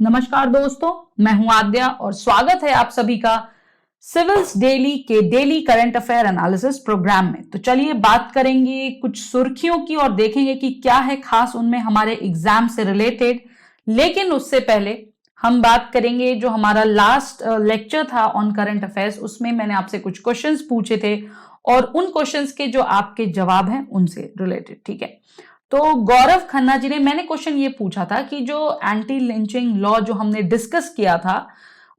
नमस्कार दोस्तों, मैं हूं आद्या और स्वागत है आप सभी का सिविल्स डेली के daily current affair analysis program में। तो चलिए बात करेंगे कुछ सुर्खियों की और देखेंगे कि क्या है खास उनमें हमारे एग्जाम से रिलेटेड। लेकिन उससे पहले हम बात करेंगे जो हमारा लास्ट लेक्चर था ऑन करंट अफेयर्स, उसमें मैंने आपसे कुछ क्वेश्चंस पूछे थे और उन क्वेश्चंस के जो आपके जवाब हैं उनसे रिलेटेड। ठीक है, तो गौरव खन्ना जी ने, मैंने क्वेश्चन ये पूछा था कि जो एंटी लिंचिंग लॉ जो हमने डिस्कस किया था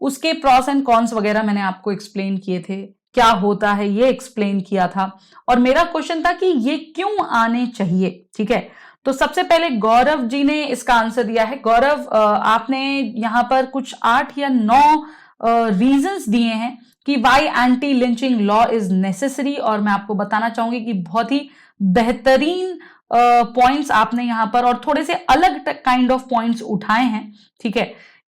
उसके प्रॉस एंड कॉन्स वगैरह मैंने आपको एक्सप्लेन किए थे, क्या होता है ये एक्सप्लेन किया था और मेरा क्वेश्चन था कि ये क्यों आने चाहिए। ठीक है, तो सबसे पहले गौरव जी ने इसका आंसर दिया है। गौरव, आपने यहां पर कुछ 8 या 9 रीजंस दिए हैं कि Y anti lynching law is necessary, और मैं आपको बताना चाहूंगी कि बहुत ही बेहतरीन पॉइंट्स आपने यहां पर और थोड़े से अलग काइंड ऑफ पॉइंट्स उठाए हैं। ठीक है,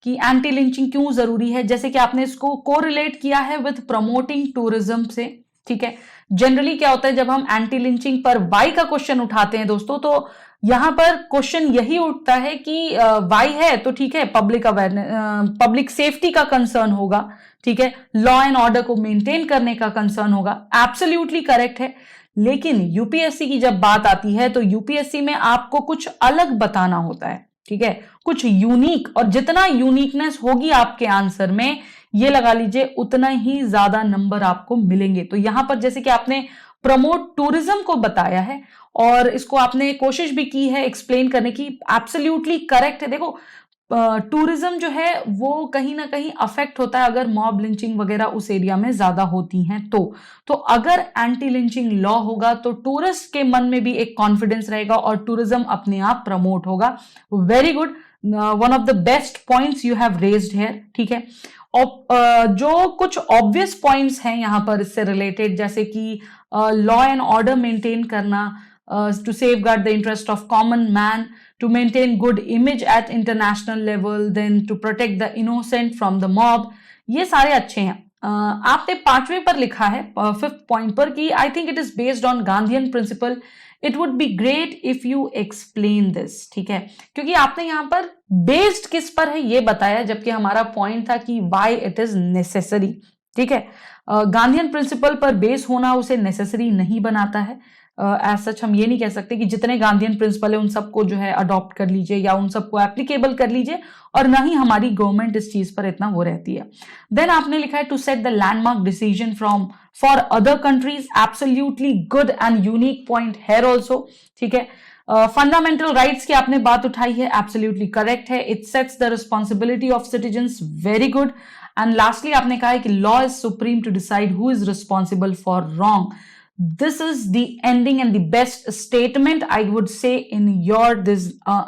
कि एंटी लिंचिंग क्यों जरूरी है, जैसे कि आपने इसको कोरिलेट किया है विद प्रमोटिंग टूरिज्म से। ठीक है, जनरली क्या होता है जब हम एंटी लिंचिंग पर वाई का क्वेश्चन उठाते हैं दोस्तों, तो यहां पर क्वेश्चन यही उठता है कि वाई है तो ठीक है, पब्लिक अवेयरनेस, पब्लिक सेफ्टी का कंसर्न होगा। ठीक है, लॉ एंड ऑर्डर को मेंटेन करने का कंसर्न होगा। एब्सोल्युटली करेक्ट है, लेकिन यूपीएससी की जब बात आती है तो यूपीएससी में आपको कुछ अलग बताना होता है। ठीक है, कुछ यूनिक, और जितना यूनिकनेस होगी आपके आंसर में, ये लगा लीजिए उतना ही ज्यादा नंबर आपको मिलेंगे। तो यहां पर जैसे कि आपने प्रमोट टूरिज्म को बताया है और इसको आपने कोशिश भी की है एक्सप्लेन करने की, एब्सोल्युटली करेक्ट है। देखो, टूरिज्म जो है वो कहीं ना कहीं अफेक्ट होता है अगर मॉब लिंचिंग वगैरह उस एरिया में ज्यादा होती हैं तो अगर एंटी लिंचिंग लॉ होगा तो टूरिस्ट के मन में भी एक कॉन्फिडेंस रहेगा और टूरिज्म अपने आप प्रमोट होगा। Very good, one of the best points you have raised here. ठीक है, और जो कुछ ऑब्वियस पॉइंट्स हैं यहां पर इससे रिलेटेड, जैसे कि लॉ एंड ऑर्डर मेंटेन करना, to safeguard the interest of common man, to maintain good image at international level, then to protect the innocent from the mob, ये सारे अच्छे हैं। आपने 5वें पर लिखा है 5th पॉइंट पर कि I think it is based on Gandhian principle, it would be great if you explain this. ठीक है, क्योंकि आपने यहां पर बेस्ड किस पर है ये बताया, जबकि हमारा पॉइंट था कि वाई इट इज नेसेसरी। ठीक है, गांधीयन प्रिंसिपल पर बेस होना उसे नेसेसरी नहीं बनाता है। एज सच हम ये नहीं कह सकते कि जितने गांधीयन प्रिंसिपल है उन सबको जो है अडॉप्ट कर लीजिए या उन सबको एप्लीकेबल कर लीजिए, और ना ही हमारी गवर्नमेंट इस चीज पर इतना वो रहती है। देन आपने लिखा है to set the landmark decision from for other countries, absolutely good and unique point here also. ठीक है, फंडामेंटल राइट्स की आपने बात उठाई है, एब्सोल्युटली करेक्ट है। It sets the responsibility of citizens, very good. And lastly आपने कहा है कि law is supreme to decide who is responsible for wrong. This is the ending and the best statement I would say in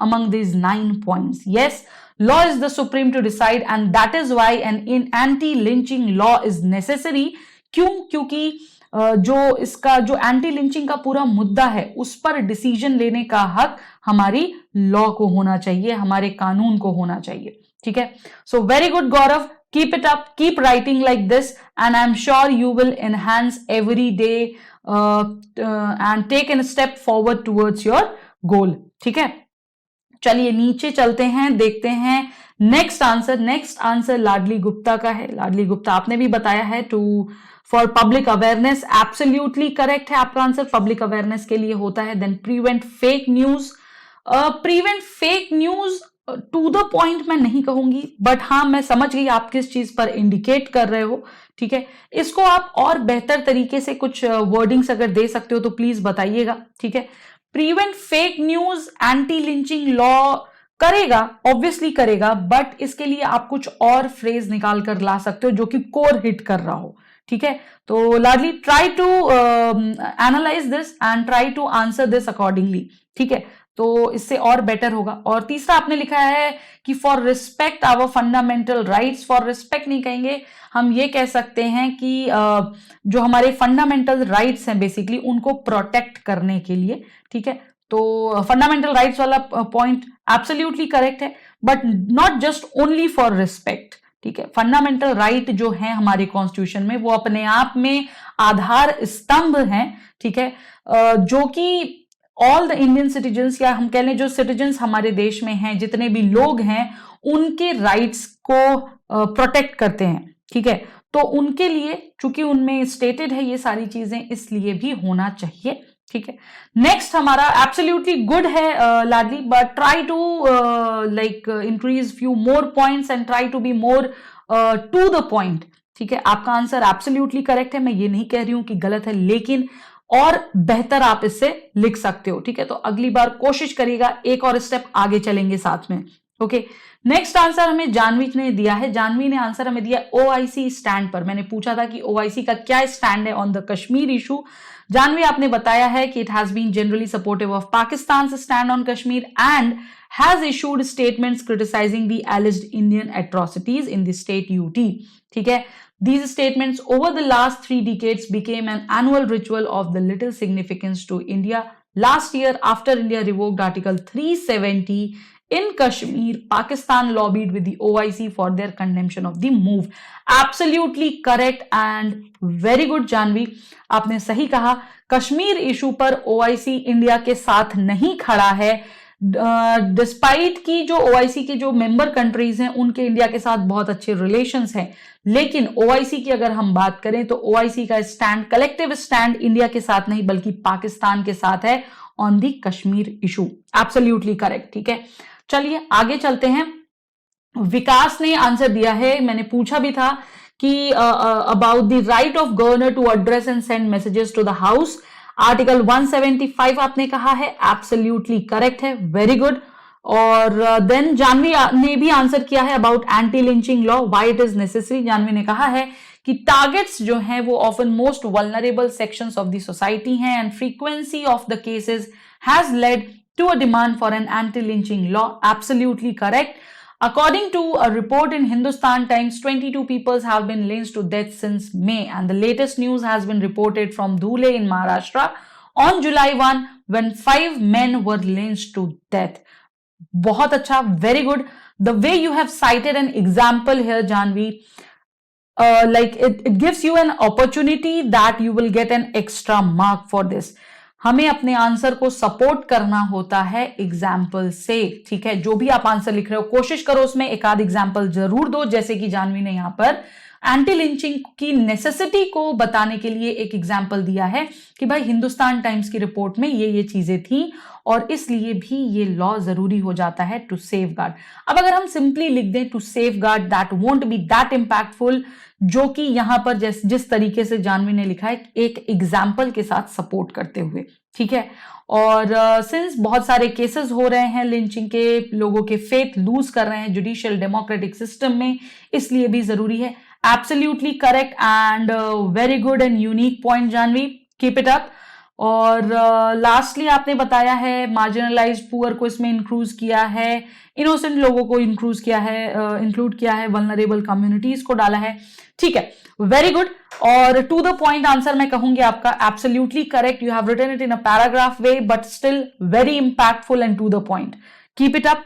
among these 9 points. Yes, law is the supreme to decide, and that is why an anti-lynching law is necessary. क्यों? क्योंकि जो anti lynching का पूरा मुद्दा है उस पर decision लेने का हक हमारी लॉ को होना चाहिए, हमारे कानून को होना चाहिए। ठीक है, so very good Gaurav, keep it up, keep writing like this, and I'm sure you will enhance every day and take a step forward towards your goal. ठीक है, चलिए नीचे चलते हैं, देखते हैं नेक्स्ट आंसर लाडली गुप्ता का है। लाडली गुप्ता आपने भी बताया है for public awareness, absolutely correct है आपका आंसर, पब्लिक अवेयरनेस के लिए होता है। Then prevent fake news, prevent fake news to the point मैं नहीं कहूंगी, बट हाँ मैं समझ गई आप किस चीज पर इंडिकेट कर रहे हो। ठीक है, इसको आप और बेहतर तरीके से कुछ वर्डिंग्स अगर दे सकते हो तो प्लीज बताइएगा। ठीक है, prevent fake news anti lynching law करेगा, ऑब्वियसली करेगा, बट इसके लिए आप कुछ और फ्रेज निकाल कर ला सकते हो जो कि कोर हिट कर रहा हो। ठीक है, तो Ladli try to analyse this and try to answer this accordingly. ठीक है, तो इससे और बेटर होगा। और तीसरा आपने लिखा है कि for respect our fundamental rights, for respect नहीं कहेंगे, हम ये कह सकते हैं कि जो हमारे फंडामेंटल राइट्स हैं बेसिकली उनको प्रोटेक्ट करने के लिए। ठीक है, तो फंडामेंटल राइट्स वाला पॉइंट एब्सोल्युटली करेक्ट है, but not just only for respect. ठीक है, फंडामेंटल राइट जो है हमारे कॉन्स्टिट्यूशन में वो अपने आप में आधार स्तंभ हैं। ठीक है, जो कि ऑल द इंडियन सिटीजन्स, या हम कह लें जो सिटीजन्स हमारे देश में हैं, जितने भी लोग हैं, उनके राइट्स को प्रोटेक्ट करते हैं। ठीक है, तो उनके लिए चूंकि उनमें स्टेटेड है ये सारी चीजें, इसलिए भी होना चाहिए। ठीक है, नेक्स्ट हमारा एब्सोल्युटली गुड है Ladli, but try to like increase few more points and try to be more to the point. ठीक है, आपका आंसर एब्सोल्युटली करेक्ट है, मैं ये नहीं कह रही हूं कि गलत है, लेकिन और बेहतर आप इससे लिख सकते हो। ठीक है, तो अगली बार कोशिश करिएगा, एक और स्टेप आगे चलेंगे साथ में। ओके, नेक्स्ट आंसर हमें जानवी ने दिया है। जानवी ने आंसर हमें दिया ओआईसी स्टैंड पर। मैंने पूछा था कि ओआईसी का क्या स्टैंड है on the Kashmir issue. Janvi आपने बताया है कि it has been generally supportive of Pakistan stand on Kashmir and has issued statements criticizing the alleged Indian atrocities in the state UT. ठीक है, these statements over the last 3 decades became an annual ritual of the little significance to India. Last year, after India revoked Article 370 in Kashmir, Pakistan lobbied with the OIC for their condemnation of the move. Absolutely correct and very good Janvi, आपने सही कहा। Kashmir issue पर OIC India के साथ नहीं खड़ा है, despite की जो ओआईसी के जो मेंबर कंट्रीज हैं उनके इंडिया के साथ बहुत अच्छे रिलेशंस हैं, लेकिन ओआईसी की अगर हम बात करें तो ओआईसी का स्टैंड, कलेक्टिव स्टैंड इंडिया के साथ नहीं बल्कि पाकिस्तान के साथ है on the Kashmir issue. Absolutely correct. ठीक है, चलिए आगे चलते हैं। विकास ने आंसर दिया है, मैंने पूछा भी था कि about the right of governor to address and send messages to the house. Article 175 आपने कहा है, एब्सोल्युटली करेक्ट है, वेरी गुड। और देन जानवी ने भी आंसर किया है about anti lynching law, why it is necessary. Janvi ने कहा है कि टारगेट्स जो हैं वो often most vulnerable sections of the society हैं and frequency of the cases has led to a demand for an anti lynching law. Absolutely correct. According to a report in Hindustan Times, 22 people have been lynched to death since May, and the latest news has been reported from Dhule in Maharashtra on July 1 when 5 men were lynched to death. बहुत अच्छा, very good. The way you have cited an example here, Janvi, like it gives you an opportunity that you will get an extra mark for this. हमें अपने answer को support करना होता है example से। ठीक है, जो भी आप आंसर लिख रहे हो कोशिश करो उसमें एक आध एग्जाम्पल जरूर दो, जैसे कि जानवी ने यहां पर एंटी लिंचिंग की नेसेसिटी को बताने के लिए एक एग्जाम्पल दिया है कि भाई हिंदुस्तान टाइम्स की रिपोर्ट में ये चीजें थी और इसलिए भी ये लॉ जरूरी हो जाता है टू सेफ गार्ड। अब अगर हम सिंपली लिख दें to safeguard, that won't be that impactful, जो कि यहां पर जिस तरीके से जानवी ने लिखा है एक एग्जाम्पल के साथ सपोर्ट करते हुए। ठीक है, और सिंस बहुत सारे केसेस हो रहे हैं लिंचिंग के, लोगों के फेथ लूज कर रहे हैं जुडिशियल डेमोक्रेटिक सिस्टम में, इसलिए भी जरूरी है। Absolutely correct and very good and unique point Janvi, keep it up. और लास्टली आपने बताया है मार्जिनलाइज्ड पुअर को इसमें इंक्लूड किया है, इनोसेंट लोगों को इंक्लूड किया है, वल्नरेबल कम्युनिटीज को डाला है। ठीक है, वेरी गुड। और टू द पॉइंट आंसर मैं कहूंगी आपका absolutely correct. You have written it in a paragraph way but still very impactful and to the point, keep it up.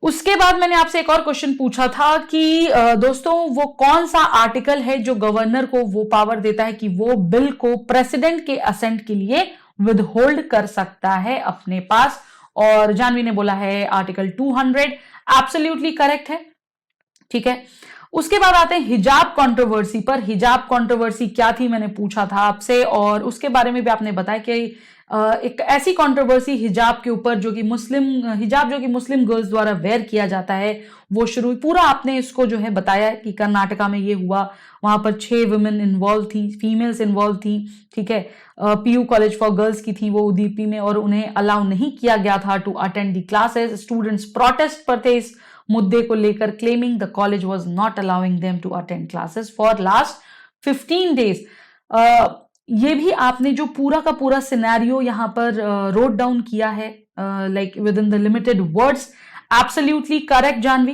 उसके बाद मैंने आपसे एक और क्वेश्चन पूछा था कि दोस्तों वो कौन सा आर्टिकल है जो गवर्नर को वो पावर देता है कि वो बिल को प्रेसिडेंट के असेंट के लिए विदहोल्ड कर सकता है अपने पास, और जानवी ने बोला है आर्टिकल 200। एब्सोल्युटली करेक्ट है। ठीक है, उसके बाद आते हैं हिजाब कंट्रोवर्सी पर। हिजाब कंट्रोवर्सी क्या थी मैंने पूछा था आपसे, और उसके बारे में भी आपने बताया कि एक ऐसी कंट्रोवर्सी हिजाब के ऊपर जो कि मुस्लिम गर्ल्स द्वारा वेयर किया जाता है वो शुरू, पूरा आपने इसको जो है बताया कि कर्नाटका में ये हुआ, वहां पर 6 वुमेन इन्वॉल्व थी, फीमेल्स इन्वॉल्व थी। ठीक है, पीयू कॉलेज फॉर गर्ल्स की थी वो उदीपी में, और उन्हें अलाउ नहीं किया गया था to attend the classes. Students protest पर थे इस मुद्दे को लेकर, claiming the college was not allowing them to attend classes for last 15 days. ये भी आपने जो पूरा का पूरा सिनेरियो यहाँ पर रोट डाउन किया है like within the limited words. Absolutely correct Jhanvi,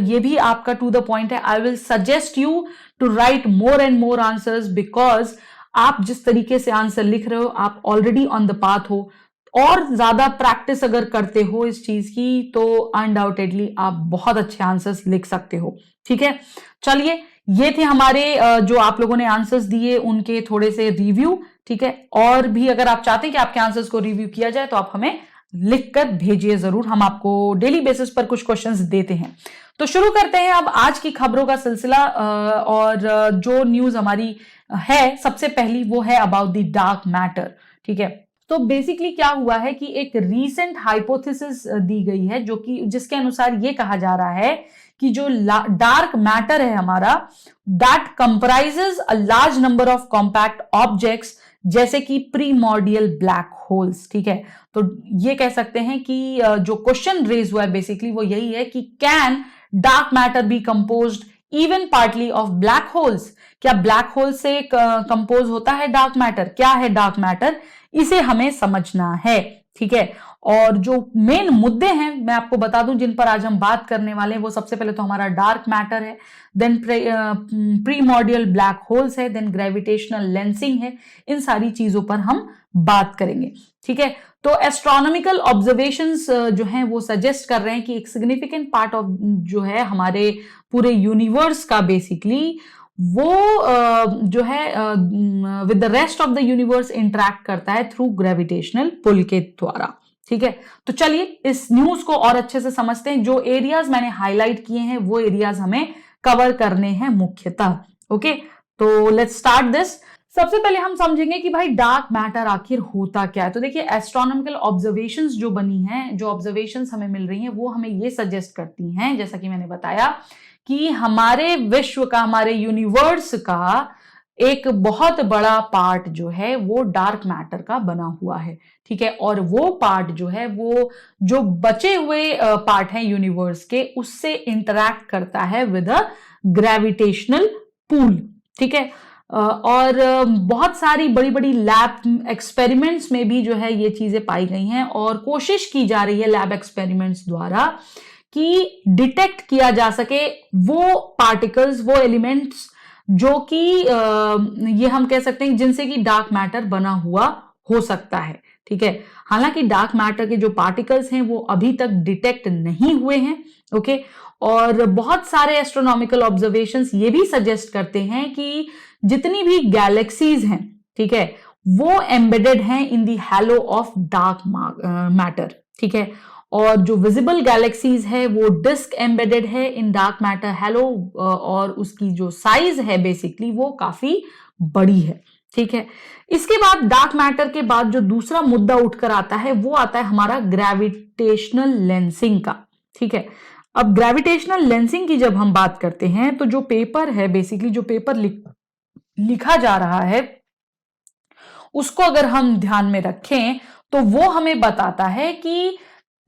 ये भी आपका टू द पॉइंट है। I will suggest you to write more and more answers because आप जिस तरीके से आंसर लिख रहे हो आप ऑलरेडी ऑन द पाथ हो, और ज्यादा प्रैक्टिस अगर करते हो इस चीज की तो अनडाउटेडली आप बहुत अच्छे आंसर्स लिख सकते हो। ठीक है, चलिए ये थे हमारे जो आप लोगों ने आंसर्स दिए उनके थोड़े से रिव्यू। ठीक है, और भी अगर आप चाहते हैं कि आपके आंसर्स को रिव्यू किया जाए तो आप हमें लिखकर भेजिए जरूर, हम आपको डेली बेसिस पर कुछ क्वेश्चंस देते हैं। तो शुरू करते हैं अब आज की खबरों का सिलसिला, और जो न्यूज हमारी है सबसे पहली वो है अबाउट द डार्क मैटर। ठीक है, तो बेसिकली क्या हुआ है कि एक रीसेंट हाइपोथेसिस दी गई है जो कि जिसके अनुसार ये कहा जा रहा है कि जो डार्क मैटर है हमारा, that comprises a large number of compact objects जैसे कि प्रीमॉर्डियल ब्लैक होल्स। ठीक है, तो ये कह सकते हैं कि जो क्वेश्चन रेज हुआ है बेसिकली वो यही है कि can dark matter be composed even partly of black holes. क्या ब्लैक होल से कंपोज होता है डार्क मैटर? क्या है डार्क मैटर, इसे हमें समझना है। ठीक है, और जो मेन मुद्दे हैं मैं आपको बता दूं जिन पर आज हम बात करने वाले हैं, वो सबसे पहले तो हमारा डार्क मैटर है, देन प्रीमॉर्डियल ब्लैक होल्स है, देन ग्रेविटेशनल लेंसिंग है। इन सारी चीजों पर हम बात करेंगे। ठीक है, तो एस्ट्रोनॉमिकल ऑब्जर्वेशंस जो हैं वो सजेस्ट कर रहे हैं कि एक सिग्निफिकेंट पार्ट ऑफ जो है हमारे पूरे यूनिवर्स का बेसिकली वो जो है with the rest of the universe interact करता है थ्रू ग्रेविटेशनल पुल के द्वारा। ठीक है, तो चलिए इस न्यूज को और अच्छे से समझते हैं। जो एरियाज मैंने हाईलाइट किए हैं वो एरियाज हमें कवर करने हैं मुख्यतः। ओके, तो लेट्स स्टार्ट दिस। सबसे पहले हम समझेंगे कि भाई डार्क मैटर आखिर होता क्या है। तो देखिए एस्ट्रोनॉमिकल ऑब्जर्वेशंस जो बनी हैं, जो ऑब्जर्वेशंस हमें मिल रही हैं वो हमें ये सजेस्ट करती हैं, जैसा कि मैंने बताया, कि हमारे विश्व का, हमारे यूनिवर्स का एक बहुत बड़ा पार्ट जो है वो डार्क मैटर का बना हुआ है। ठीक है, और वो पार्ट जो है वो जो बचे हुए पार्ट हैं यूनिवर्स के उससे इंटरैक्ट करता है विद अ ग्रेविटेशनल पूल। ठीक है, और बहुत सारी बड़ी बड़ी लैब एक्सपेरिमेंट्स में भी जो है ये चीजें पाई गई हैं और कोशिश की जा रही है लैब एक्सपेरिमेंट्स द्वारा कि डिटेक्ट किया जा सके वो पार्टिकल्स, वो एलिमेंट्स जो कि ये हम कह सकते हैं जिनसे कि डार्क मैटर बना हुआ हो सकता है। ठीक है, हालांकि डार्क मैटर के जो पार्टिकल्स हैं वो अभी तक डिटेक्ट नहीं हुए हैं। ओके, और बहुत सारे एस्ट्रोनॉमिकल ऑब्जर्वेशंस ये भी सजेस्ट करते हैं कि जितनी भी गैलेक्सीज हैं, ठीक है, वो एम्बेडेड हैं in the hello of dark matter. ठीक है, और जो विजिबल गैलेक्सीज है वो डिस्क एम्बेडेड है इन डार्क मैटर हैलो, और उसकी जो साइज है बेसिकली वो काफी बड़ी है। ठीक है, इसके बाद डार्क मैटर के बाद जो दूसरा मुद्दा उठकर आता है वो आता है हमारा ग्रेविटेशनल लेंसिंग का। ठीक है, अब ग्रेविटेशनल लेंसिंग की जब हम बात करते हैं तो जो पेपर है बेसिकली, जो पेपर लिखा जा रहा है उसको अगर हम ध्यान में रखें तो वो हमें बताता है कि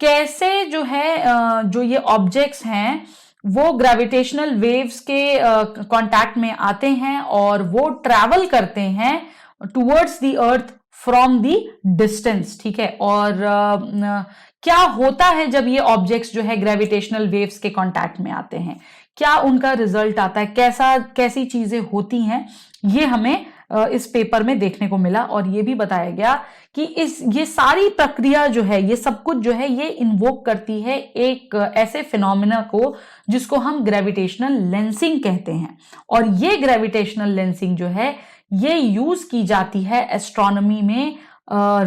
कैसे जो है जो ये ऑब्जेक्ट्स हैं वो ग्रेविटेशनल वेव्स के कांटेक्ट में आते हैं और वो ट्रैवल करते हैं towards the earth from the distance. ठीक है, और क्या होता है जब ये ऑब्जेक्ट्स जो है ग्रेविटेशनल वेव्स के कांटेक्ट में आते हैं, क्या उनका रिजल्ट आता है, कैसी चीजें होती हैं, ये हमें इस पेपर में देखने को मिला। और ये भी बताया गया कि ये सारी प्रक्रिया जो है, ये सब कुछ जो है ये इन्वोक करती है एक ऐसे फिनोमेना को जिसको हम ग्रेविटेशनल लेंसिंग कहते हैं। और ये ग्रेविटेशनल लेंसिंग जो है ये यूज की जाती है एस्ट्रोनॉमी में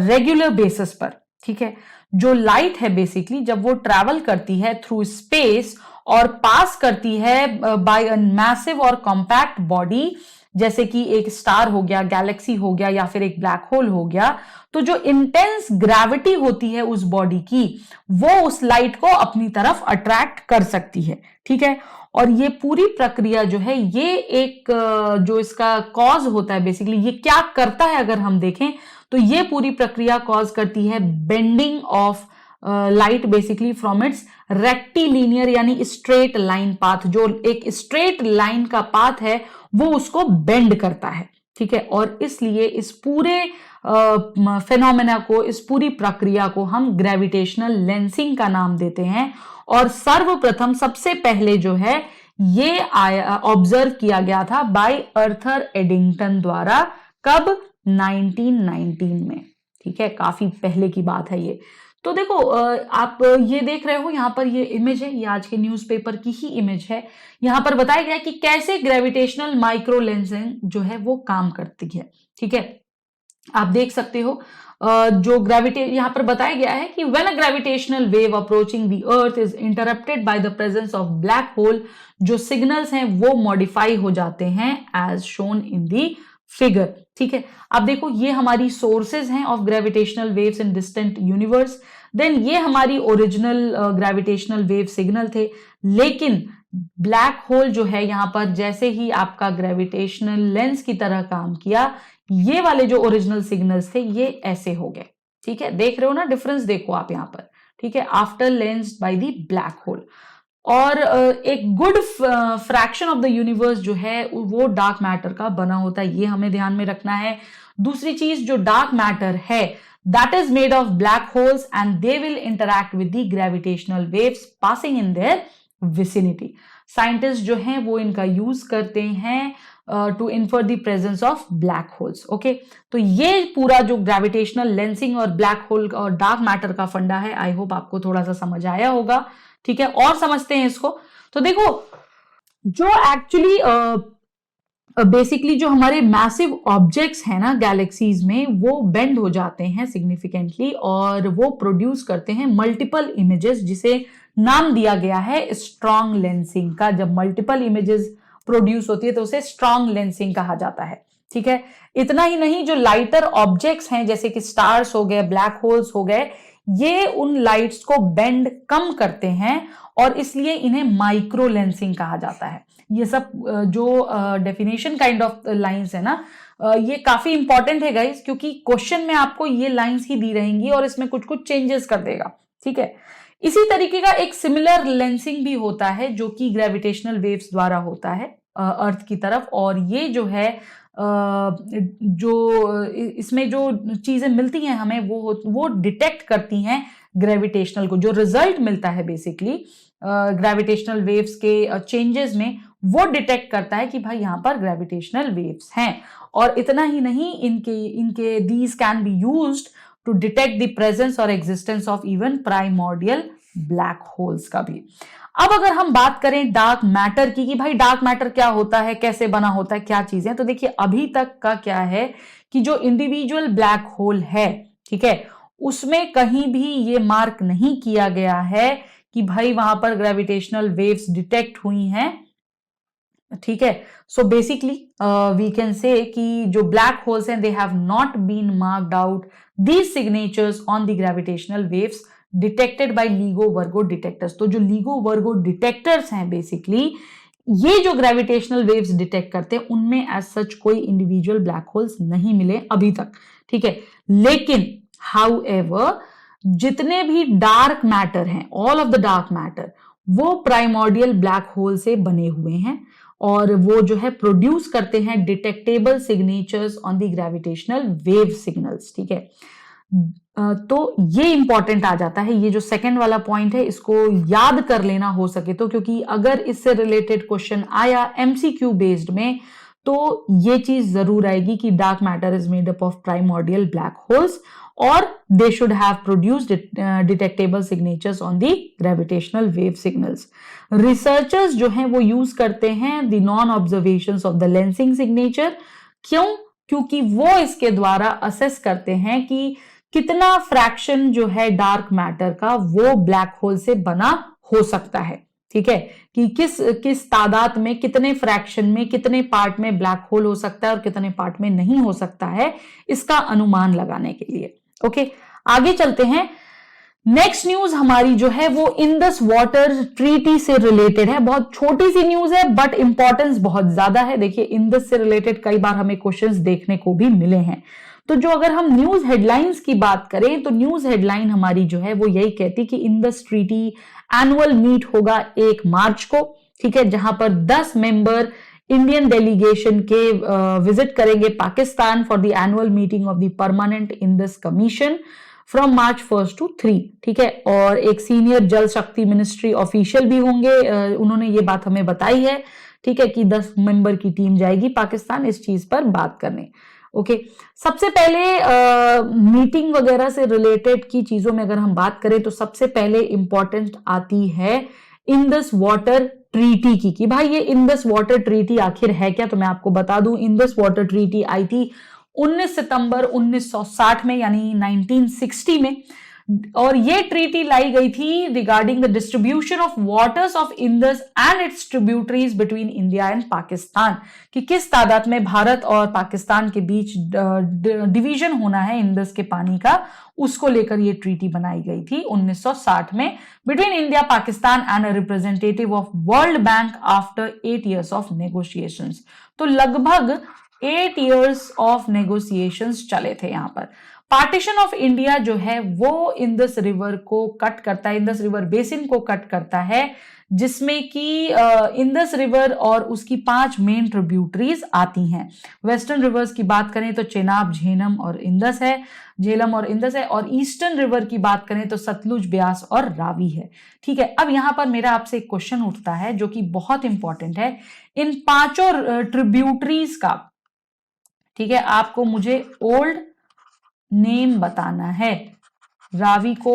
रेगुलर बेसिस पर। ठीक है, जो लाइट है बेसिकली जब वो ट्रैवल करती है थ्रू स्पेस और पास करती है बाय अ मैसिव और कॉम्पैक्ट बॉडी, जैसे कि एक स्टार हो गया, गैलेक्सी हो गया या फिर एक ब्लैक होल हो गया, तो जो इंटेंस ग्रेविटी होती है उस बॉडी की वो उस लाइट को अपनी तरफ अट्रैक्ट कर सकती है। ठीक है, और ये पूरी प्रक्रिया जो है ये एक जो इसका कॉज होता है बेसिकली, ये क्या करता है अगर हम देखें तो ये पूरी प्रक्रिया कॉज करती है bending of light basically from its rectilinear यानी स्ट्रेट लाइन पाथ। जो एक स्ट्रेट लाइन का पाथ है वो उसको बेंड करता है। ठीक है, और इसलिए इस पूरे फेनोमेना को, इस पूरी प्रक्रिया को हम ग्रेविटेशनल लेंसिंग का नाम देते हैं। और सर्वप्रथम सबसे पहले जो है ये ऑब्जर्व किया गया था बाय आर्थर एडिंगटन द्वारा। कब? 1919 में। ठीक है, काफी पहले की बात है ये। तो देखो आप ये देख रहे हो यहाँ पर ये इमेज है, ये आज के न्यूज़पेपर की ही इमेज है। यहाँ पर बताया गया कि कैसे ग्रेविटेशनल माइक्रो लेंसिंग जो है वो काम करती है। ठीक है, आप देख सकते हो जो यहाँ पर बताया गया है कि when a gravitational wave approaching the earth is interrupted by the presence of black hole, जो सिग्नल्स हैं वो मॉडिफाई हो जाते हैं as shown in the figure. ठीक है, अब देखो ये हमारी सोर्सेज हैं of gravitational waves in distant universe, then ये हमारी ओरिजिनल ग्रेविटेशनल वेव सिग्नल थे, लेकिन ब्लैक होल जो है यहां पर जैसे ही आपका ग्रेविटेशनल लेंस की तरह काम किया, ये वाले जो ओरिजिनल सिग्नल्स थे ये ऐसे हो गए। ठीक है, देख रहे हो ना डिफरेंस, देखो आप यहां पर। ठीक है, after lensed by the black hole. और एक good fraction of the universe जो है वो डार्क मैटर का बना होता है, ये हमें ध्यान में रखना है। दूसरी चीज, जो डार्क मैटर है that is made of black holes and they will interact with the gravitational waves passing in their vicinity. Scientist जो हैं वो इनका यूज करते हैं to infer the presence of black holes. Okay, तो ये पूरा जो ग्रेविटेशनल लेंसिंग और ब्लैक होल और डार्क मैटर का फंडा है, आई होप आपको थोड़ा सा समझ आया होगा। ठीक है, और समझते हैं इसको। तो देखो, जो एक्चुअली बेसिकली जो हमारे मैसिव ऑब्जेक्ट्स हैं ना गैलेक्सीज में, वो बेंड हो जाते हैं सिग्निफिकेंटली और वो प्रोड्यूस करते हैं मल्टीपल इमेजेस, जिसे नाम दिया गया है स्ट्रॉन्ग लेंसिंग का। जब मल्टीपल इमेजेस प्रोड्यूस होती है तो उसे स्ट्रॉन्ग लेंसिंग कहा जाता है। ठीक है, इतना ही नहीं, जो लाइटर ऑब्जेक्ट्स हैं जैसे कि स्टार्स हो गए, ब्लैक होल्स हो गए, ये उन लाइट्स को बेंड कम करते हैं और इसलिए इन्हें माइक्रो लेंसिंग कहा जाता है। ये सब जो डेफिनेशन काइंड ऑफ लाइंस है ना, ये काफी इंपॉर्टेंट है गाइस, क्योंकि क्वेश्चन में आपको ये लाइंस ही दी रहेंगी और इसमें कुछ कुछ चेंजेस कर देगा। ठीक है, इसी तरीके का एक सिमिलर लेंसिंग भी होता है जो कि ग्रेविटेशनल वेव्स द्वारा होता है अर्थ की तरफ, और ये जो है जो इसमें जो चीजें मिलती हैं हमें वो डिटेक्ट करती हैं ग्रेविटेशनल को। जो रिजल्ट मिलता है बेसिकली ग्रेविटेशनल वेव्स के चेंजेस में, वो डिटेक्ट करता है कि भाई यहाँ पर ग्रेविटेशनल वेव्स हैं। और इतना ही नहीं, इनके these can be used to detect the presence और existence of even primordial black holes का भी। अब अगर हम बात करें डार्क मैटर की कि भाई डार्क मैटर क्या होता है, कैसे बना होता है, क्या चीजें, तो देखिए अभी तक का क्या है कि जो इंडिविजुअल ब्लैक होल है, ठीक है, उसमें कहीं भी ये मार्क नहीं किया गया है कि भाई वहां पर ग्रेविटेशनल वेव्स डिटेक्ट हुई हैं। ठीक है, so basically we can say कि जो ब्लैक होल्स हैं, they have not been marked out these signatures on the gravitational waves detected by LIGO Virgo detectors. तो जो LIGO वर्गो डिटेक्टर्स हैं बेसिकली, ये जो ग्रेविटेशनल वेव्स डिटेक्ट करते हैं, उनमें एज सच कोई इंडिविजुअल ब्लैक होल्स नहीं मिले अभी तक। ठीक है, लेकिन हाउएवर जितने भी डार्क मैटर हैं, all of the dark matter, वो प्राइमोर्डियल ब्लैक होल से बने हुए हैं और वो जो है प्रोड्यूस करते हैं detectable signatures on the gravitational wave signals. ठीक है, तो ये इंपॉर्टेंट आ जाता है, ये जो सेकंड वाला पॉइंट है इसको याद कर लेना हो सके तो, क्योंकि अगर इससे रिलेटेड क्वेश्चन आया MCQ बेस्ड में तो ये चीज जरूर आएगी कि dark matter is made up of primordial black holes और they should have produced detectable signatures on the gravitational wave signals. Researchers जो हैं वो यूज करते हैं the non observations of the lensing signature. क्यों? क्योंकि वो इसके द्वारा असेस करते हैं कि कितना फ्रैक्शन जो है डार्क मैटर का वो ब्लैक होल से बना हो सकता है। ठीक है, कि किस तादाद में, कितने फ्रैक्शन में, कितने पार्ट में ब्लैक होल हो सकता है और कितने पार्ट में नहीं हो सकता है, इसका अनुमान लगाने के लिए। ओके, आगे चलते हैं। नेक्स्ट न्यूज हमारी जो है वो इंडस वाटर ट्रीटी से रिलेटेड है। बहुत छोटी सी न्यूज है बट इंपॉर्टेंस बहुत ज्यादा है। देखिए, इंडस से रिलेटेड कई बार हमें क्वेश्चंस देखने को भी मिले हैं। तो जो अगर हम न्यूज हेडलाइंस की बात करें तो न्यूज हेडलाइन हमारी जो है वो यही कहती कि इंडस ट्रीटी एनुअल मीट होगा 1 मार्च को। ठीक है, जहां पर 10 मेंबर इंडियन डेलीगेशन के विजिट करेंगे Pakistan for the annual meeting of the permanent Indus commission from March 1 to 3। ठीक है, और एक सीनियर जल शक्ति मिनिस्ट्री ऑफिशियल भी होंगे, उन्होंने ये बात हमें बताई है। ठीक है, कि 10 मेंबर की टीम जाएगी पाकिस्तान इस चीज पर बात करने। ओके, सबसे पहले मीटिंग वगैरह से रिलेटेड की चीजों में अगर हम बात करें तो सबसे पहले इंपॉर्टेंट आती है इंडस वाटर ट्रीटी की, कि भाई ये इंडस वाटर ट्रीटी आखिर है क्या। तो मैं आपको बता दूं, इंडस वाटर ट्रीटी आई थी 19 सितंबर 1960 में, यानी 1960 में। और ये ट्रीटी लाई गई थी regarding the distribution of waters of Indus and it's tributaries between India and Pakistan, कि किस तादाद में भारत और पाकिस्तान के बीच डिवीजन होना है इंडस के पानी का, उसको लेकर ये ट्रीटी बनाई गई थी 1960 में between India Pakistan and a representative of world bank after 8 years of negotiations. तो लगभग 8 years ऑफ नेगोशिएशंस चले थे। यहां पर पार्टीशन ऑफ इंडिया जो है वो इंडस रिवर को कट करता है, इंडस रिवर बेसिन को कट करता है, जिसमें कि इंडस रिवर और उसकी 5 मेन ट्रिब्यूटरीज आती हैं। वेस्टर्न रिवर्स की बात करें तो चेनाब, झेलम और इंडस है, झेलम और इंडस है, और ईस्टर्न रिवर की बात करें तो सतलुज, ब्यास और रावी है। ठीक है, अब यहां पर मेरा आपसे एक क्वेश्चन उठता है जो कि बहुत इंपॉर्टेंट है। इन 5 ट्रिब्यूटरीज का, ठीक है, आपको मुझे ओल्ड नेम बताना है। रावी को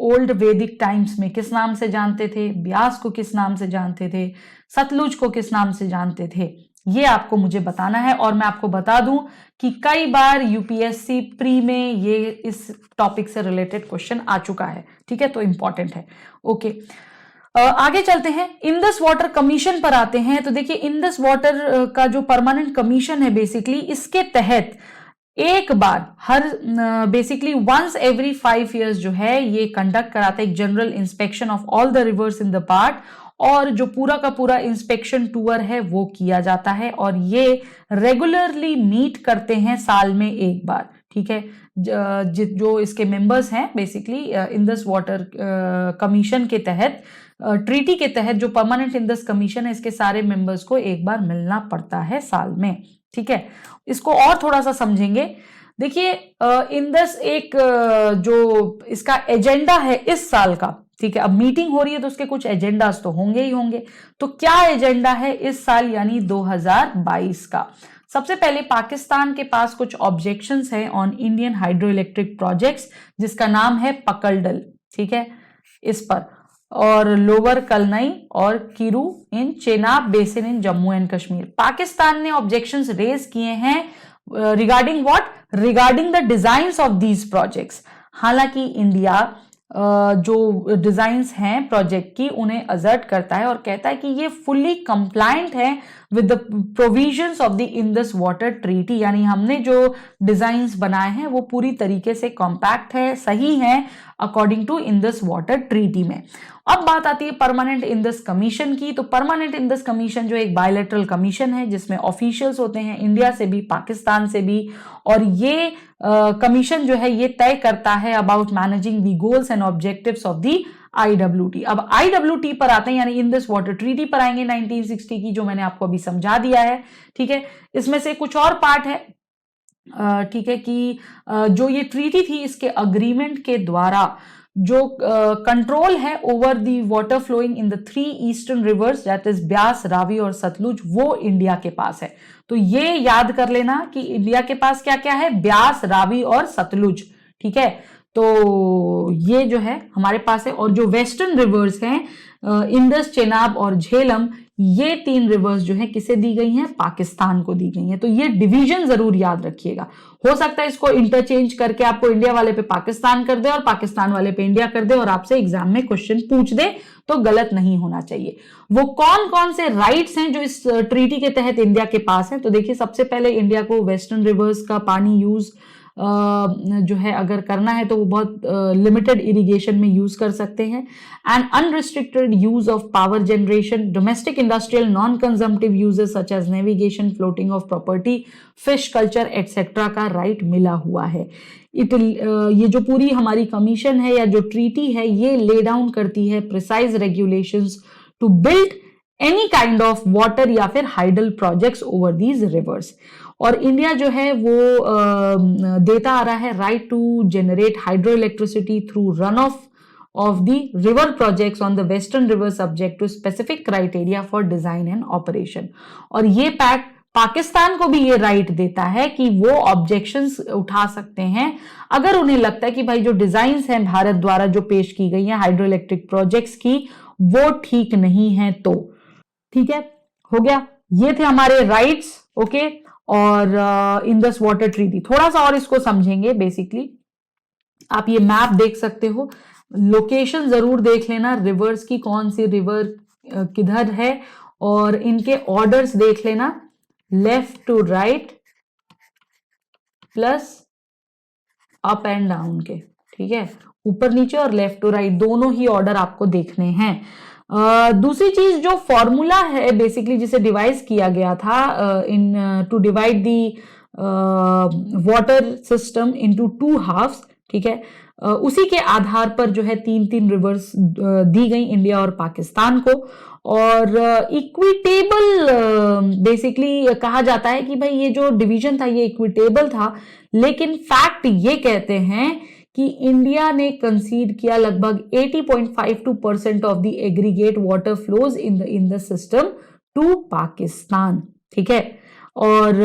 ओल्ड वैदिक टाइम्स में किस नाम से जानते थे, ब्यास को किस नाम से जानते थे, सतलुज को किस नाम से जानते थे, ये आपको मुझे बताना है। और मैं आपको बता दूं कि कई बार यूपीएससी प्री में ये इस टॉपिक से रिलेटेड क्वेश्चन आ चुका है। ठीक है, तो इंपॉर्टेंट है। ओके, आगे चलते हैं, इंडस वाटर कमीशन पर आते हैं। तो देखिए, इंडस वाटर का जो परमानेंट कमीशन है, बेसिकली इसके तहत एक बार हर बेसिकली वंस एवरी 5 years जो है ये कंडक्ट कराता है एक general inspection of all the reverse in the part, और जो पूरा का पूरा इंस्पेक्शन टूर है वो किया जाता है, और ये रेगुलरली मीट करते हैं साल में एक बार। ठीक है, जो इसके मेंबर्स हैं बेसिकली इंडस वाटर कमीशन के तहत, ट्रीटी के तहत जो परमानेंट इंडस कमीशन है, इसके सारे मेंबर्स को एक बार मिलना पड़ता है साल में। ठीक है, इसको और थोड़ा सा समझेंगे। देखिए, इंडस एक जो इसका एजेंडा है इस साल का, ठीक है, अब मीटिंग हो रही है तो उसके कुछ एजेंडास तो होंगे ही होंगे। तो क्या एजेंडा है इस साल यानी 2022 का? सबसे पहले पाकिस्तान के पास कुछ ऑब्जेक्शंस हैं on Indian hydro electric projects, जिसका नाम है पकलडल। ठीक है, इस पर, और लोअर कलनई और Kiru in Chenab basin in Jammu and Kashmir. Pakistan ने ऑब्जेक्शंस रेज किए हैं regarding what, regarding the designs of these projects. हालांकि इंडिया जो डिजाइंस हैं प्रोजेक्ट की उन्हें असर्ट करता है और कहता है कि ये फुल्ली कंप्लायंट है with the provisions of the Indus water treaty, यानी हमने जो डिजाइंस बनाए हैं वो पूरी तरीके से कॉम्पैक्ट है, सही है according to Indus water treaty में। अब बात आती है परमानेंट इंडस कमीशन की। तो परमानेंट इंडस कमीशन जो एक बायलैटरल कमीशन है जिसमें ऑफिशियल्स होते हैं इंडिया से भी, पाकिस्तान से भी, और ये कमीशन जो है ये तय करता है about managing the goals and objectives of the IWT। अब IWT पर आते हैं, यानी इंडस वाटर ट्रीटी पर आएंगे 1960 की, जो मैंने आपको अभी समझा दिया है। ठीक है, इसमें से कुछ और पार्ट है, ठीक है, कि जो ये ट्रीटी थी इसके अग्रीमेंट के द्वारा जो कंट्रोल है over the water flowing in the 3 eastern rivers, that is Beas, Ravi और सतलुज, वो इंडिया के पास है। तो ये याद कर लेना कि इंडिया के पास क्या क्या है, ब्यास, रावी और सतलुज। ठीक है, तो ये जो है हमारे पास है। और जो वेस्टर्न रिवर्स हैं इंडस, चेनाब और झेलम, ये 3 रिवर्स जो है किसे दी गई हैं, पाकिस्तान को दी गई हैं। तो ये डिवीजन जरूर याद रखिएगा। हो सकता है इसको इंटरचेंज करके आपको इंडिया वाले पे पाकिस्तान कर दे और पाकिस्तान वाले पे इंडिया कर दे और आपसे एग्जाम में क्वेश्चन पूछ दे, तो गलत नहीं होना चाहिए। वो कौन कौन से राइट्स हैं जो इस ट्रीटी के तहत इंडिया के पास हैं? तो देखिए, सबसे पहले इंडिया को वेस्टर्न रिवर्स का पानी यूज जो है अगर करना है तो वो बहुत लिमिटेड इरिगेशन में यूज कर सकते हैं। And unrestricted use of power generation, domestic industrial non consumptive uses such as navigation, floating of property, fish culture etcetera का राइट मिला हुआ है। ये जो पूरी हमारी कमीशन है या जो ट्रीटी है ये ले डाउन करती है precise regulations to build any kind of water या फिर hydel projects over these rivers. और इंडिया जो है वो देता आ रहा है right to generate hydro electricity through run of the river projects on the western river subject to specific criteria for design and operation. और ये पैक्ट पाकिस्तान को भी ये राइट देता है कि वो ऑब्जेक्शंस उठा सकते हैं अगर उन्हें लगता है कि भाई जो डिजाइन्स हैं भारत द्वारा जो पेश की गई हैं हाइड्रो इलेक्ट्रिक प्रोजेक्ट्स की वो ठीक नहीं है। तो ठीक है, हो गया, ये थे हमारे राइट्स। ओके, और इंडस वाटर ट्रीटी। थोड़ा सा और इसको समझेंगे। बेसिकली आप ये मैप देख सकते हो, लोकेशन जरूर देख लेना, रिवर्स की कौन सी रिवर किधर है, और इनके ऑर्डर्स देख लेना, left to right plus up and down के, ठीक है, ऊपर नीचे और लेफ्ट टू राइट दोनों ही ऑर्डर आपको देखने हैं। दूसरी चीज जो फॉर्मूला है बेसिकली जिसे डिवाइस किया गया था in two divide the water system into 2 halfs, ठीक है, उसी के आधार पर जो है 3-3 रिवर्स दी गई इंडिया और पाकिस्तान को, और इक्विटेबल बेसिकली कहा जाता है कि भाई ये जो डिवीजन था ये इक्विटेबल था, लेकिन फैक्ट ये कहते हैं कि इंडिया ने कंसीड किया लगभग 80.52% of the aggregate water flows in the system to Pakistan, ठीक है। और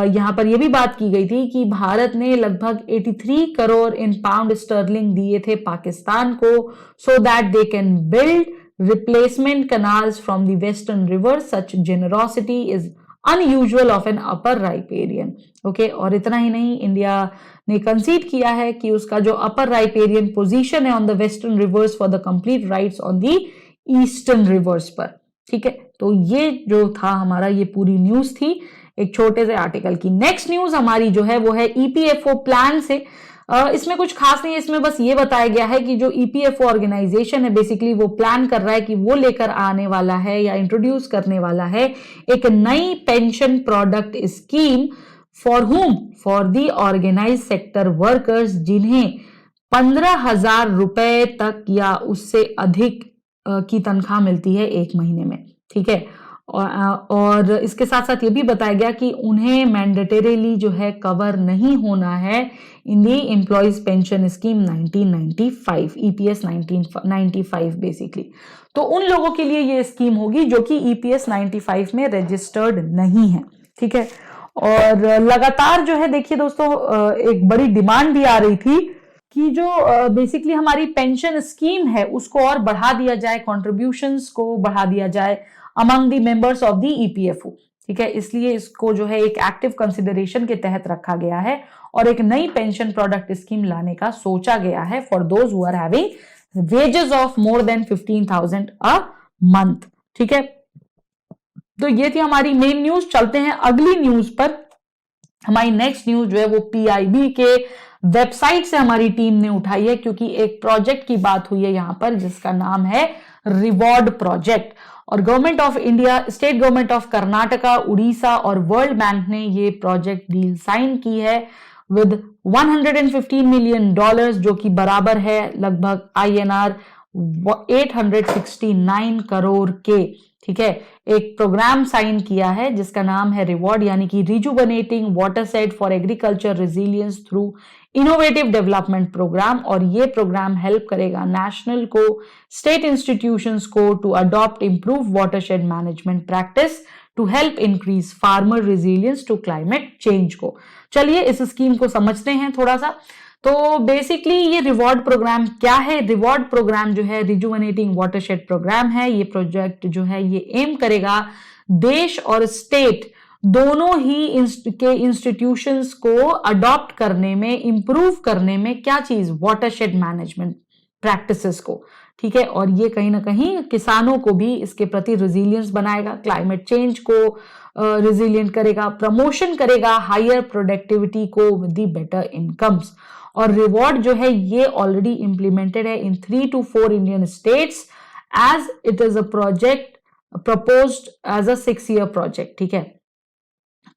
यहां पर यह भी बात की गई थी कि भारत ने लगभग 83 करोड़ इन पाउंड स्टर्लिंग दिए थे पाकिस्तान को, so that they can build replacement canals from the western river. Such generosity is unusual of an upper riparian, okay. और इतना ही नहीं, इंडिया ने कंसीड किया है कि उसका जो अपर राइपेरियन पोजीशन है on the western rivers for the complete rights on the eastern reverse पर, ठीक है। तो ये जो था हमारा, ये पूरी न्यूज थी एक छोटे से आर्टिकल की। नेक्स्ट न्यूज हमारी जो है वो है ईपीएफओ प्लान से। इसमें कुछ खास नहीं है, इसमें बस ये बताया गया है कि जो ईपीएफओ ऑर्गेनाइजेशन है बेसिकली वो प्लान कर रहा है कि वो लेकर आने वाला है या इंट्रोड्यूस करने वाला है एक नई pension product scheme for whom, for the organise sector workers, जिन्हें 15,000 रुपए तक या उससे अधिक की तनख्वाह मिलती है एक महीने में, ठीक है। और इसके साथ साथ ये भी बताया गया कि उन्हें मैंडेटरीली जो है कवर नहीं होना है in the employees pension scheme 1995, EPS 1995 basically. तो उन लोगों के लिए ये स्कीम होगी जो कि ईपीएस 95 में रजिस्टर्ड नहीं है, ठीक है। और लगातार जो है देखिए दोस्तों एक बड़ी डिमांड भी आ रही थी कि जो बेसिकली हमारी पेंशन स्कीम है उसको और बढ़ा दिया जाए, कॉन्ट्रीब्यूशंस को बढ़ा दिया जाए among the members of the EPFO, ठीक है। इसलिए इसको जो है एक एक्टिव कंसिडरेशन के तहत रखा गया है और एक नई पेंशन प्रोडक्ट स्कीम लाने का सोचा गया है for those who are having wages of more than 15,000 a month, ठीक है। तो ये थी हमारी मेन न्यूज। चलते हैं अगली न्यूज पर। हमारी नेक्स्ट न्यूज जो है वो पीआईबी के वेबसाइट से हमारी टीम ने उठाई है, क्योंकि एक प्रोजेक्ट की बात हुई है यहां पर जिसका नाम है रिवॉर्ड प्रोजेक्ट। और government of India, state government of Karnataka, Orissa और वर्ल्ड बैंक ने ये प्रोजेक्ट डील साइन की है विद $115 मिलियन, जो कि बराबर है लगभग INR 869 करोड़ के, ठीक है। एक प्रोग्राम साइन किया है जिसका नाम है रिवॉर्ड, यानी कि rejuvenating watershed for agriculture resilience through innovative development programme. और ये प्रोग्राम हेल्प करेगा नेशनल को, स्टेट इंस्टीट्यूशंस को to adopt improve watershed management practice to help increase farmer resilience to climate change को। चलिए इस स्कीम को समझते हैं थोड़ा सा। तो बेसिकली ये रिवॉर्ड प्रोग्राम क्या है? रिवॉर्ड प्रोग्राम जो है रिजुवनेटिंग वाटरशेड प्रोग्राम है। ये प्रोजेक्ट जो है ये एम करेगा देश और स्टेट दोनों ही के इंस्टीट्यूशंस को अडॉप्ट करने में, इंप्रूव करने में क्या चीज, वाटरशेड मैनेजमेंट प्रैक्टिसेस को, ठीक है। और ये कहीं ना कहीं किसानों को भी इसके प्रति रेजिलियंस बनाएगा, क्लाइमेट चेंज को रेजिलियंट करेगा, प्रमोशन करेगा हायर प्रोडक्टिविटी को विद द बेटर इनकम्स। और रिवॉर्ड जो है ये ऑलरेडी इंप्लीमेंटेड है in 3 to 4 Indian states as it is a project proposed as a 6-year project, ठीक है।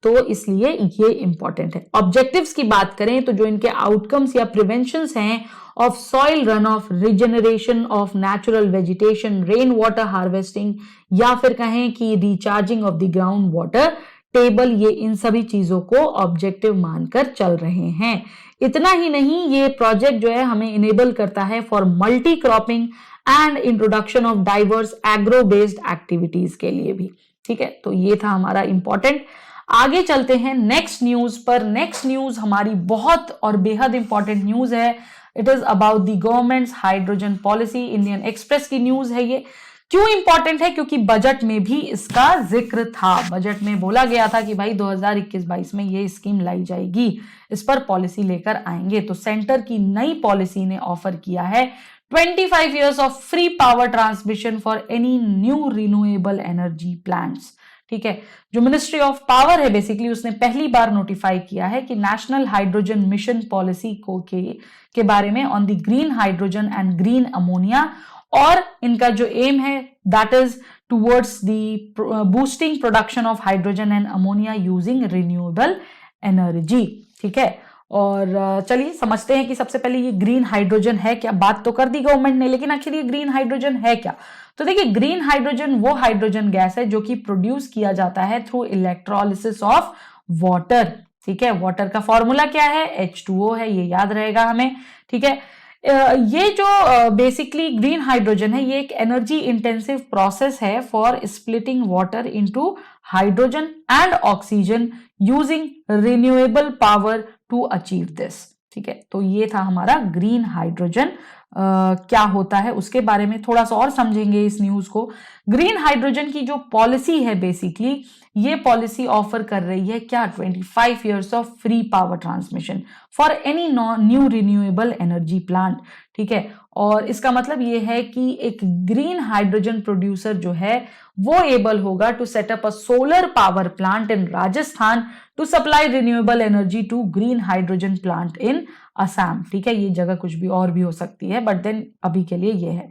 तो इसलिए ये इंपॉर्टेंट है। ऑब्जेक्टिव्स की बात करें तो जो इनके आउटकम्स या प्रिवेंशंस हैं of soil run of, regeneration of natural vegetation, rain water harvesting, या फिर कहें कि recharging of the ground water table, ये इन सभी चीजों को ऑब्जेक्टिव मानकर चल रहे हैं। इतना ही नहीं, ये प्रोजेक्ट जो है हमें इनेबल करता है for multi cropping and introduction of diverse agro based activities के लिए भी, ठीक है। तो ये था हमारा इंपॉर्टेंट। आगे चलते हैं नेक्स्ट न्यूज पर। नेक्स्ट न्यूज हमारी बहुत और बेहद इंपॉर्टेंट न्यूज है। It is about the governments hydrogen policy. Indian express की न्यूज है ये। क्यों इंपॉर्टेंट है? क्योंकि बजट में भी इसका जिक्र था। बजट में बोला गया था कि भाई 2021-22 में ये स्कीम लाई जाएगी, इस पर पॉलिसी लेकर आएंगे। तो सेंटर की नई पॉलिसी ने ऑफर किया है 25 years of free power transmission for any new renewable energy plants. ठीक है, जो मिनिस्ट्री ऑफ पावर है बेसिकली उसने पहली बार नोटिफाई किया है कि नेशनल हाइड्रोजन मिशन पॉलिसी को के बारे में on the green hydrogen and green ammonia, और इनका जो एम है that is towards the boosting production of hydrogen and ammonia using renewable energy. ठीक है, और चलिए समझते हैं कि सबसे पहले ये ग्रीन हाइड्रोजन है क्या। बात तो कर दी गवर्नमेंट ने, लेकिन आखिर ये ग्रीन हाइड्रोजन है क्या? तो देखिए, ग्रीन हाइड्रोजन वो हाइड्रोजन गैस है जो कि प्रोड्यूस किया जाता है थ्रू इलेक्ट्रोलिसिस ऑफ वाटर। ठीक है, वाटर का फॉर्मूला क्या है? H2O है, ये याद रहेगा हमें। ठीक है, ये जो बेसिकली ग्रीन हाइड्रोजन है ये एक एनर्जी इंटेंसिव प्रोसेस है for splitting water into hydrogen and oxygen using renewable power to achieve this. ठीक है, तो ये था हमारा ग्रीन हाइड्रोजन। क्या होता है उसके बारे में थोड़ा सा और समझेंगे इस न्यूज को। ग्रीन हाइड्रोजन की जो पॉलिसी है बेसिकली ये पॉलिसी ऑफर कर रही है क्या? 25 years of free power transmission for any new renewable energy plant. ठीक है, और इसका मतलब ये है कि एक ग्रीन हाइड्रोजन प्रोड्यूसर जो है वो एबल होगा to set up a solar power plant in Rajasthan to supply renewable energy to green hydrogen plant in Assam. ठीक है, ये जगह कुछ भी और भी हो सकती है, बट देन अभी के लिए ये है।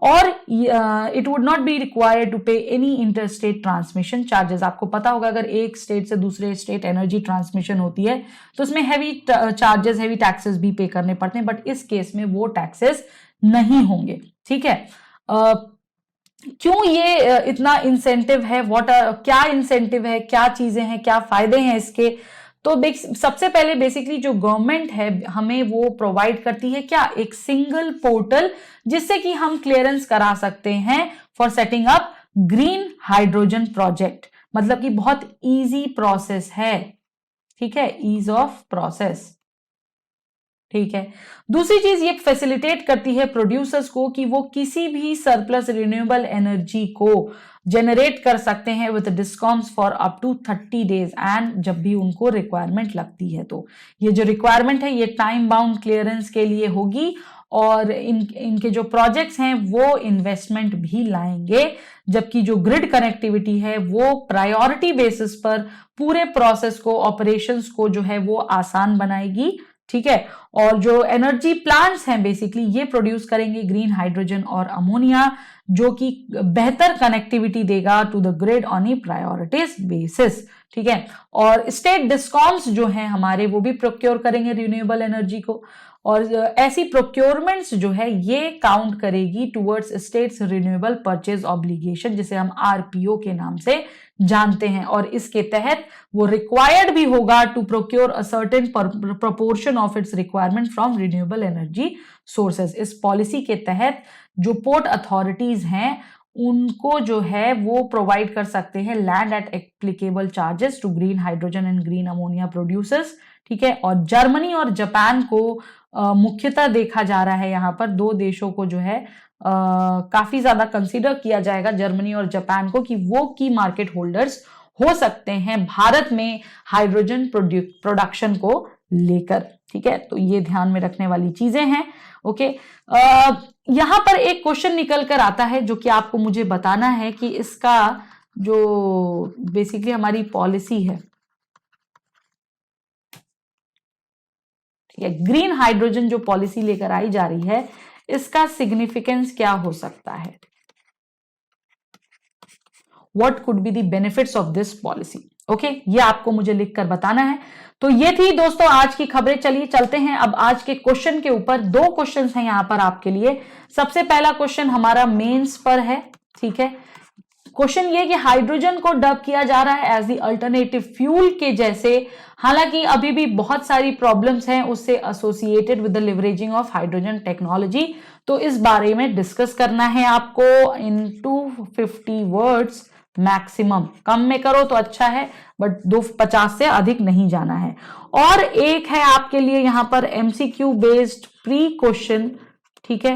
और it would not be required to pay any interstate transmission charges. आपको पता होगा अगर एक स्टेट से दूसरे स्टेट एनर्जी ट्रांसमिशन होती है तो उसमें हैवी चार्जेस, हैवी टैक्सेस भी पे करने पड़ते हैं, बट इस केस में वो टैक्सेस नहीं होंगे। ठीक है, क्यों ये इतना इंसेंटिव है? क्या इंसेंटिव है, क्या चीजें हैं, क्या फायदे हैं इसके? तो सबसे पहले बेसिकली जो गवर्नमेंट है हमें वो प्रोवाइड करती है क्या? एक सिंगल पोर्टल जिससे कि हम क्लियरेंस करा सकते हैं for setting up green hydrogen project. मतलब कि बहुत इजी प्रोसेस है। ठीक है, ईज ऑफ प्रोसेस। ठीक है, दूसरी चीज ये फैसिलिटेट करती है प्रोड्यूसर्स को कि वो किसी भी सरप्लस रिन्यूएबल एनर्जी को जनरेट कर सकते हैं with discoms for up to 30 days and जब भी उनको रिक्वायरमेंट लगती है। तो ये जो रिक्वायरमेंट है ये टाइम बाउंड क्लियरेंस के लिए होगी, और इनके जो प्रोजेक्ट्स हैं वो इन्वेस्टमेंट भी लाएंगे, जबकि जो ग्रिड कनेक्टिविटी है वो प्रायोरिटी बेसिस पर पूरे प्रोसेस को, ऑपरेशंस को जो है वो आसान बनाएगी। ठीक है, और जो एनर्जी प्लांट्स हैं बेसिकली ये प्रोड्यूस करेंगे ग्रीन हाइड्रोजन और अमोनिया, जो कि बेहतर कनेक्टिविटी देगा to the grid on a priorities basis. ठीक है, और स्टेट डिस्कॉम्स जो हैं हमारे वो भी प्रोक्योर करेंगे रिन्यूएबल एनर्जी को, और ऐसी प्रोक्योरमेंट्स जो है ये काउंट करेगी towards states renewable purchase obligation, जिसे हम आरपीओ के नाम से जानते हैं। और इसके तहत वो रिक्वायर्ड भी होगा to procure a certain proportion of its requirement from renewable energy sources. इस पॉलिसी के तहत जो पोर्ट अथॉरिटीज हैं उनको जो है वो प्रोवाइड कर सकते हैं land at applicable charges to green hydrogen and green ammonia producers. ठीक है, और जर्मनी और जापान को मुख्यतः देखा जा रहा है यहाँ पर, दो देशों को जो है काफी ज्यादा कंसीडर किया जाएगा, जर्मनी और जापान को, कि वो की मार्केट होल्डर्स हो सकते हैं भारत में हाइड्रोजन प्रोडक्शन को लेकर। ठीक है, तो ये ध्यान में रखने वाली चीजें हैं। ओके, यहां पर एक क्वेश्चन निकल कर आता है जो कि आपको मुझे बताना है कि इसका जो बेसिकली हमारी पॉलिसी है, ठीक है, ग्रीन हाइड्रोजन जो पॉलिसी लेकर आई जा रही है इसका सिग्निफिकेंस क्या हो सकता है? What could be the benefits of this policy? Okay, ये आपको मुझे लिखकर बताना है। तो ये थी दोस्तों आज की खबरें। चलिए चलते हैं अब आज के क्वेश्चन के ऊपर। दो क्वेश्चंस हैं यहां पर आपके लिए। सबसे पहला क्वेश्चन हमारा मेंस पर है। ठीक है, क्वेश्चन ये कि हाइड्रोजन को डब किया जा रहा है एज द अल्टरनेटिव फ्यूल के जैसे, हालांकि अभी भी बहुत सारी प्रॉब्लम्स हैं उससे associated with the leveraging of hydrogen technology. तो इस बारे में डिस्कस करना है आपको इन 250 वर्ड्स मैक्सिमम। कम में करो तो अच्छा है, बट 250 से अधिक नहीं जाना है। और एक है आपके लिए यहां पर एमसीक्यू बेस्ड प्री क्वेश्चन। ठीक है,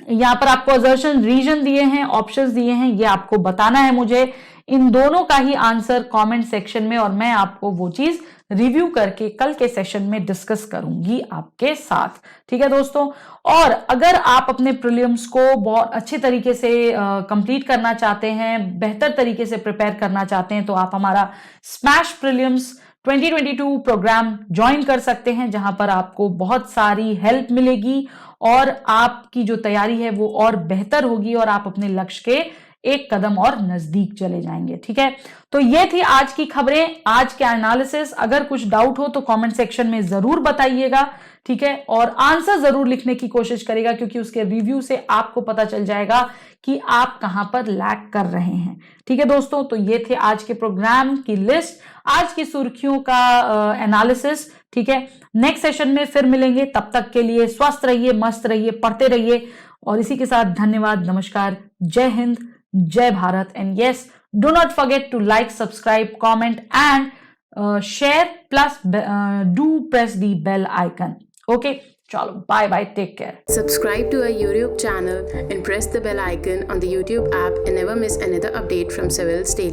यहाँ पर आपको असर्शन रीजन दिए हैं, ऑप्शंस दिए हैं, ये आपको बताना है मुझे इन दोनों का ही आंसर कमेंट सेक्शन में, और मैं आपको वो चीज रिव्यू करके कल के सेशन में डिस्कस करूंगी आपके साथ। ठीक है दोस्तों, और अगर आप अपने प्रीलिम्स को बहुत अच्छे तरीके से कंप्लीट करना चाहते हैं, बेहतर तरीके से प्रिपेयर करना चाहते हैं, तो आप हमारा स्मैश प्रीलिम्स 2022 प्रोग्राम ज्वाइन कर सकते हैं, जहां पर आपको बहुत सारी हेल्प मिलेगी और आपकी जो तैयारी है वो और बेहतर होगी और आप अपने लक्ष्य के एक कदम और नजदीक चले जाएंगे। ठीक है, तो ये थी आज की खबरें, आज के एनालिसिस। अगर कुछ डाउट हो तो कमेंट सेक्शन में जरूर बताइएगा। ठीक है, और आंसर जरूर लिखने की कोशिश करेगा, क्योंकि उसके रिव्यू से आपको पता चल जाएगा कि आप कहां पर लैग कर रहे हैं। ठीक है दोस्तों, तो ये थे आज के प्रोग्राम की लिस्ट, आज की सुर्खियों का एनालिसिस। ठीक है, नेक्स्ट सेशन में फिर मिलेंगे, तब तक के लिए स्वस्थ रहिए, मस्त रहिए, पढ़ते रहिए, और इसी के साथ धन्यवाद, नमस्कार, जय हिंद, जय Bharat, and yes, do not forget to like, subscribe, comment and share, plus do press the bell icon. Okay, चलो, bye bye, take care. Subscribe to our YouTube channel and press the bell icon on the YouTube app and never miss another update from Civil's Daily.